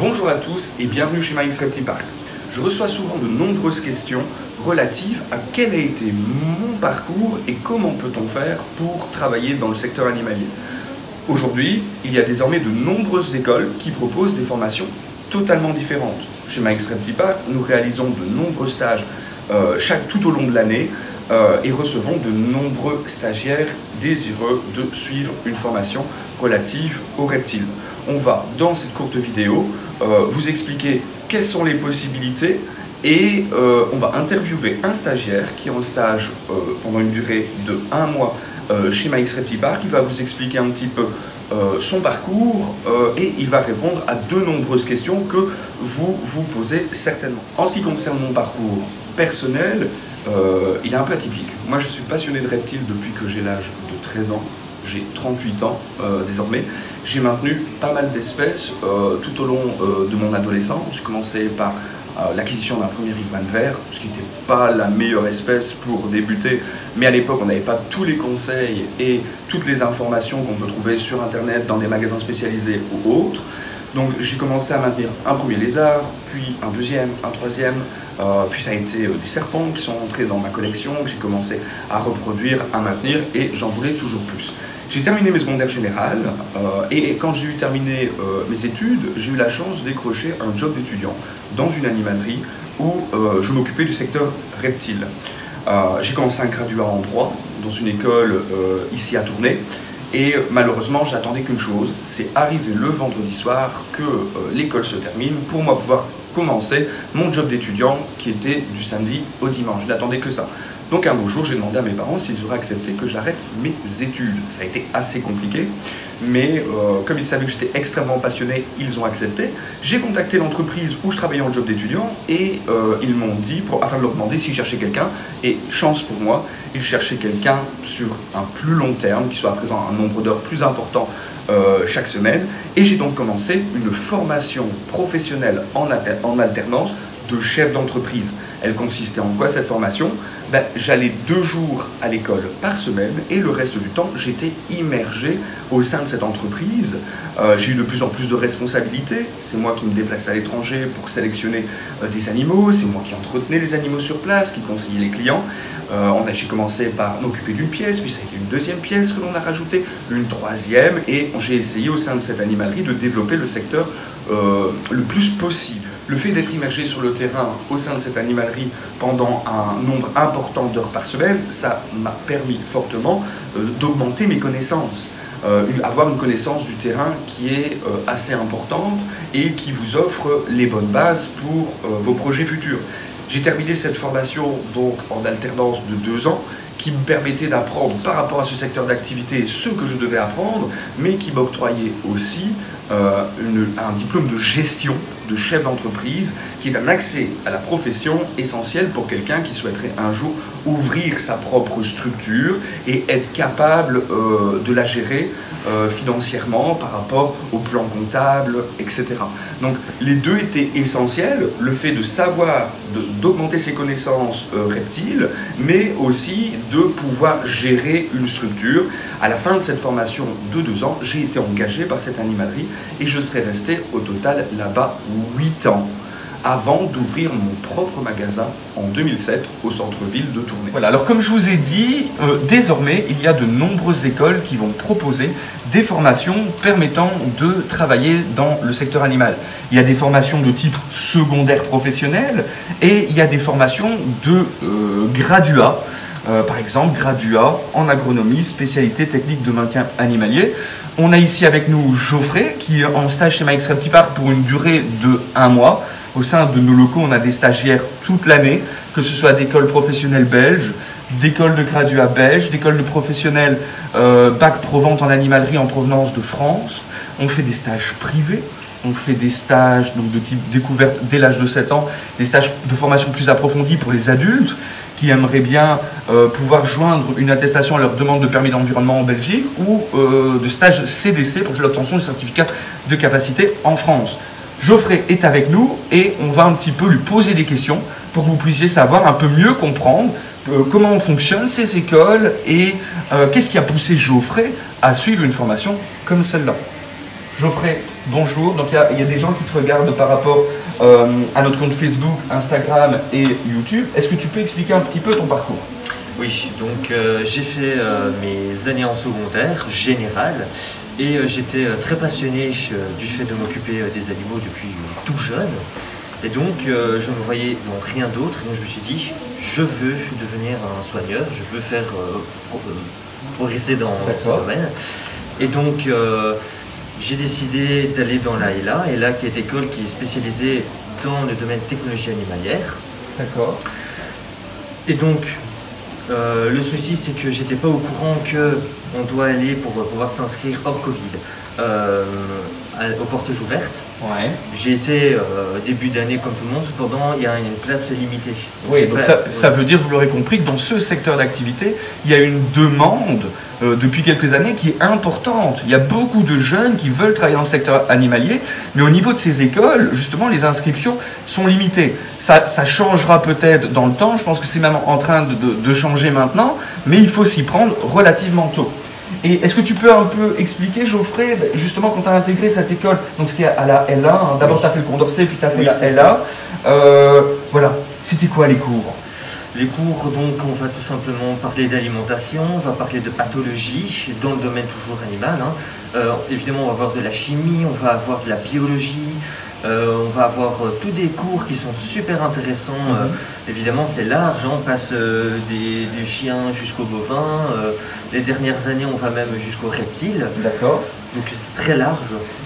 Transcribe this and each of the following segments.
Bonjour à tous et bienvenue chez Mike's Reptipark. Je reçois souvent de nombreuses questions relatives à quel a été mon parcours et comment peut-on faire pour travailler dans le secteur animalier. Aujourd'hui, il y a désormais de nombreuses écoles qui proposent des formations totalement différentes. Chez Mike's Reptipark, nous réalisons de nombreux stages tout au long de l'année et recevons de nombreux stagiaires désireux de suivre une formation relative aux reptiles. On va, dans cette courte vidéo, vous expliquer quelles sont les possibilités et on va interviewer un stagiaire qui est en stage pendant une durée de 1 mois chez Mike's Reptipark. Il va vous expliquer un petit peu son parcours et il va répondre à de nombreuses questions que vous vous posez certainement. En ce qui concerne mon parcours personnel, il est un peu atypique. Moi, je suis passionné de reptiles depuis que j'ai l'âge de 13 ans. J'ai 38 ans désormais. J'ai maintenu pas mal d'espèces tout au long de mon adolescence. J'ai commencé par l'acquisition d'un premier iguane vert, ce qui n'était pas la meilleure espèce pour débuter, mais à l'époque on n'avait pas tous les conseils et toutes les informations qu'on peut trouver sur internet dans des magasins spécialisés ou autres. Donc j'ai commencé à maintenir un premier lézard, puis un deuxième, un troisième, puis ça a été des serpents qui sont entrés dans ma collection, que j'ai commencé à reproduire, à maintenir, et j'en voulais toujours plus. J'ai terminé mes secondaires générales, et quand j'ai eu terminé mes études, j'ai eu la chance de décrocher un job d'étudiant dans une animalerie où je m'occupais du secteur reptile. J'ai commencé un graduat en droit dans une école ici à Tournai. Et malheureusement, j'attendais qu'une chose, c'est arriver le vendredi soir, que l'école se termine, pour moi pouvoir commencer mon job d'étudiant qui était du samedi au dimanche. Je n'attendais que ça. Donc un beau jour, j'ai demandé à mes parents s'ils auraient accepté que j'arrête mes études. Ça a été assez compliqué, mais comme ils savaient que j'étais extrêmement passionné, ils ont accepté. J'ai contacté l'entreprise où je travaillais en job d'étudiant et ils m'ont dit, afin de leur demander s'ils cherchaient quelqu'un, et chance pour moi, ils cherchaient quelqu'un sur un plus long terme, qui soit à présent un nombre d'heures plus important chaque semaine. Et j'ai donc commencé une formation professionnelle en alternance de chef d'entreprise. Elle consistait en quoi cette formation? J'allais 2 jours à l'école par semaine et le reste du temps, j'étais immergé au sein de cette entreprise. J'ai eu de plus en plus de responsabilités. C'est moi qui me déplaçais à l'étranger pour sélectionner des animaux. C'est moi qui entretenais les animaux sur place, qui conseillais les clients. J'ai commencé par m'occuper d'une pièce, puis ça a été une deuxième pièce que l'on a rajoutée, une troisième, et j'ai essayé au sein de cette animalerie de développer le secteur le plus possible. Le fait d'être immergé sur le terrain au sein de cette animalerie pendant un nombre important d'heures par semaine, ça m'a permis fortement d'augmenter mes connaissances. Avoir une connaissance du terrain qui est assez importante et qui vous offre les bonnes bases pour vos projets futurs. J'ai terminé cette formation donc en alternance de 2 ans, qui me permettait d'apprendre par rapport à ce secteur d'activité ce que je devais apprendre, mais qui m'octroyait aussi un diplôme de gestion de chef d'entreprise, qui est un accès à la profession essentiel pour quelqu'un qui souhaiterait un jour ouvrir sa propre structure et être capable de la gérer financièrement par rapport au plan comptable, etc. Donc les deux étaient essentiels, le fait de savoir, d'augmenter ses connaissances reptiles, mais aussi de pouvoir gérer une structure. À la fin de cette formation de 2 ans, j'ai été engagé par cette animalerie et je serais resté au total là-bas 8 ans avant d'ouvrir mon propre magasin en 2007 au centre-ville de Tournai. Voilà, alors comme je vous ai dit, désormais il y a de nombreuses écoles qui vont proposer des formations permettant de travailler dans le secteur animal. Il y a des formations de type secondaire professionnel et il y a des formations de graduat. Par exemple, graduat en agronomie, spécialité technique de maintien animalier. On a ici avec nous Geoffrey qui est en stage chez Mike's Reptipark pour une durée de 1 mois. Au sein de nos locaux, on a des stagiaires toute l'année, que ce soit d'écoles professionnelles belges, d'écoles de graduats belges, d'écoles de professionnels bac pro vente en animalerie en provenance de France. On fait des stages privés. On fait des stages donc, de type découverte dès l'âge de 7 ans, des stages de formation plus approfondis pour les adultes qui aimeraient bien pouvoir joindre une attestation à leur demande de permis d'environnement en Belgique ou de stage CDC pour l'obtention du certificat de capacité en France. Geoffrey est avec nous et on va un petit peu lui poser des questions pour que vous puissiez savoir un peu mieux comprendre comment fonctionnent ces écoles et qu'est-ce qui a poussé Geoffrey à suivre une formation comme celle-là. Geoffrey, Bonjour, donc il y a des gens qui te regardent par rapport à notre compte Facebook, Instagram et YouTube. Est-ce que tu peux expliquer un petit peu ton parcours? Oui, donc j'ai fait mes années en secondaire général et j'étais très passionné du fait de m'occuper des animaux depuis tout jeune. Et donc je ne voyais donc rien d'autre, donc je me suis dit, je veux devenir un soigneur, je veux faire progresser dans ce domaine. Et donc j'ai décidé d'aller dans la ELA qui est une école qui est spécialisée dans le domaine technologie animalière. D'accord. Et donc le souci, c'est que j'étais pas au courant qu'on doit aller pour pouvoir s'inscrire hors Covid aux portes ouvertes. Ouais. J'ai été début d'année comme tout le monde, cependant il y a une place limitée. Donc oui, donc ça veut dire, vous l'aurez compris, que dans ce secteur d'activité, il y a une demande depuis quelques années qui est importante. Il y a beaucoup de jeunes qui veulent travailler dans le secteur animalier, mais au niveau de ces écoles, justement, les inscriptions sont limitées. Ça changera peut-être dans le temps, je pense que c'est même en train de changer maintenant, mais il faut s'y prendre relativement tôt. Et est-ce que tu peux un peu expliquer, Geoffrey, justement quand tu as intégré cette école, donc c'était à la ELA, hein, d'abord tu as fait le Condorcet, puis tu as fait la ELA, voilà, c'était quoi les cours? Les cours, donc, on va tout simplement parler d'alimentation, on va parler de pathologie, dans le domaine toujours animal. Hein. Évidemment, on va avoir de la chimie, on va avoir de la biologie, on va avoir tous des cours qui sont super intéressants. Évidemment, c'est large, hein. On passe des chiens jusqu'aux bovins. Les dernières années, on va même jusqu'aux reptiles. D'accord. Donc c'est très large.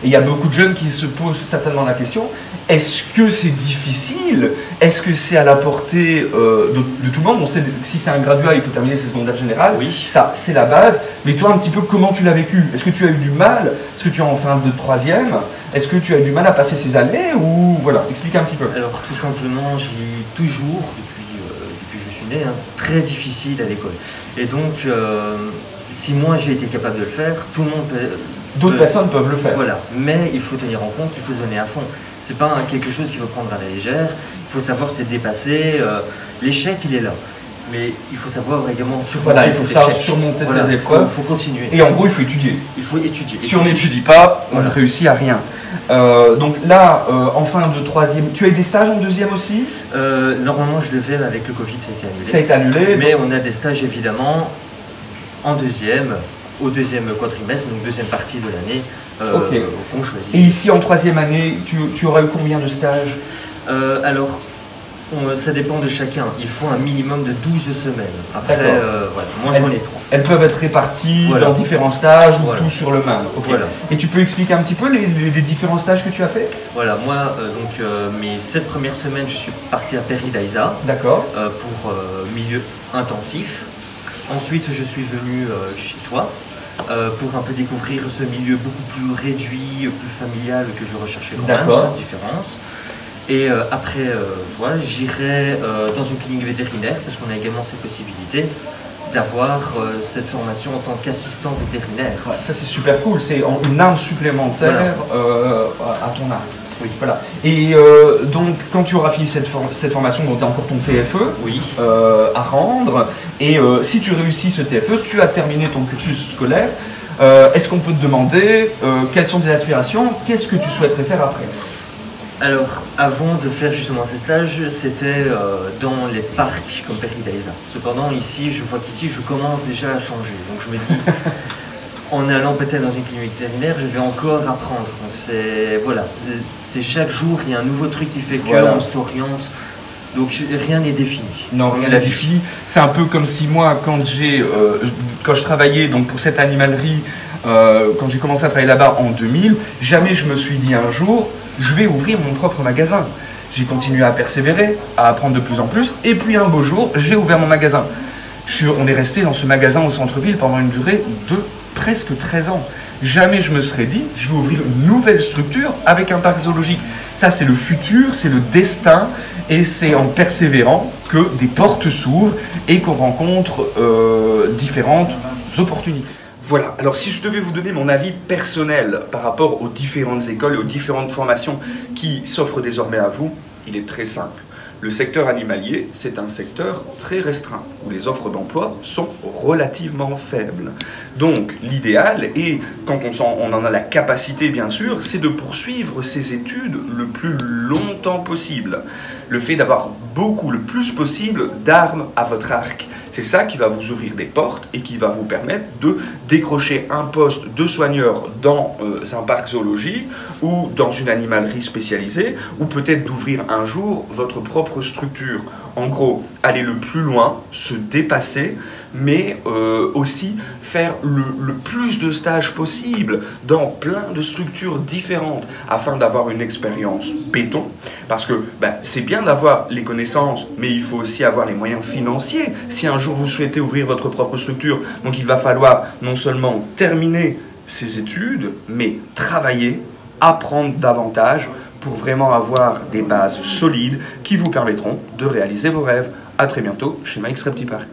Et il y a beaucoup de jeunes qui se posent certainement la question, est-ce que c'est difficile? Est-ce que c'est à la portée de tout le monde? On sait que si c'est un graduat, il faut terminer ses secondaires générales. Oui. Ça, c'est la base. Mais toi, un petit peu, comment tu l'as vécu? Est-ce que tu as eu du mal? Est-ce que tu es en fin de troisième? Est-ce que tu as eu du mal à passer ces années? Ou voilà, explique un petit peu. Alors tout simplement, j'ai eu toujours, depuis que je suis né, hein, très difficile à l'école. Et donc, si moi j'ai été capable de le faire, tout le monde peut... D'autres personnes peuvent le faire. Voilà, mais il faut tenir en compte, il faut se donner à fond. C'est pas quelque chose qu'il faut prendre à la légère, il faut savoir se dépasser. L'échec, il est là. Mais il faut savoir également surmonter surmonter ses épreuves. Il faut continuer. Et en gros, il faut étudier. Il faut étudier. Si on n'étudie pas, on ne réussit à rien. Donc là, en fin de troisième, tu as eu des stages en deuxième aussi? Normalement, je devais, avec le Covid, ça a été annulé. Ça a été annulé. Mais on a des stages évidemment en deuxième, au deuxième quadrimestre, donc deuxième partie de l'année, qu'on choisit. Et ici, en troisième année, tu auras eu combien de stages? Alors, ça dépend de chacun. Il faut un minimum de 12 semaines. Après, voilà. Moi j'en ai 3. Elles peuvent être réparties dans différents stages ou tout sur le même. Voilà. Et tu peux expliquer un petit peu les différents stages que tu as fait? Voilà, moi, mes 7 premières semaines, je suis parti à Péridaïsa. D'accord. Pour milieu intensif. Ensuite, je suis venu chez toi pour un peu découvrir ce milieu beaucoup plus réduit, plus familial que je recherchais quand même, la différence. Et après, j'irai dans une clinique vétérinaire parce qu'on a également cette possibilité d'avoir cette formation en tant qu'assistant vétérinaire. Ouais, ça c'est super cool, c'est une arme supplémentaire à ton arme. Oui, voilà. Et donc, quand tu auras fini cette formation, tu as encore ton TFE à rendre. Et si tu réussis ce TFE, tu as terminé ton cursus scolaire. Est-ce qu'on peut te demander quelles sont tes aspirations? Qu'est-ce que tu souhaiterais faire après? Alors, avant de faire justement ces stages, c'était dans les parcs comme Péridaïsa. Cependant, ici, je vois qu'ici, je commence déjà à changer. Donc, je me dis... En allant peut-être dans une clinique vétérinaire, je vais encore apprendre. C'est chaque jour, il y a un nouveau truc qui fait qu'on s'oriente. Donc rien n'est défini. Non, rien n'est défini. C'est un peu comme si moi, quand je travaillais donc pour cette animalerie, quand j'ai commencé à travailler là-bas en 2000, jamais je me suis dit un jour, je vais ouvrir mon propre magasin. J'ai continué à persévérer, à apprendre de plus en plus, et puis un beau jour, j'ai ouvert mon magasin. On est resté dans ce magasin au centre-ville pendant une durée de presque 13 ans. Jamais je me serais dit, je vais ouvrir une nouvelle structure avec un parc zoologique. Ça, c'est le futur, c'est le destin, et c'est en persévérant que des portes s'ouvrent et qu'on rencontre différentes opportunités. Voilà, alors si je devais vous donner mon avis personnel par rapport aux différentes écoles et aux différentes formations qui s'offrent désormais à vous, il est très simple. Le secteur animalier, c'est un secteur très restreint, où les offres d'emploi sont relativement faibles. Donc l'idéal, et quand on en a la capacité bien sûr, c'est de poursuivre ses études le plus longtemps possible. Le fait d'avoir le plus possible d'armes à votre arc. C'est ça qui va vous ouvrir des portes et qui va vous permettre de décrocher un poste de soigneur dans un parc zoologique ou dans une animalerie spécialisée, ou peut-être d'ouvrir un jour votre propre structure. En gros, aller le plus loin, se dépasser, mais aussi faire le plus de stages possible dans plein de structures différentes afin d'avoir une expérience béton. Parce que c'est bien d'avoir les connaissances, mais il faut aussi avoir les moyens financiers si un jour vous souhaitez ouvrir votre propre structure. Donc il va falloir non seulement terminer ses études, mais travailler, apprendre davantage pour vraiment avoir des bases solides qui vous permettront de réaliser vos rêves. A très bientôt chez Mike's Reptipark.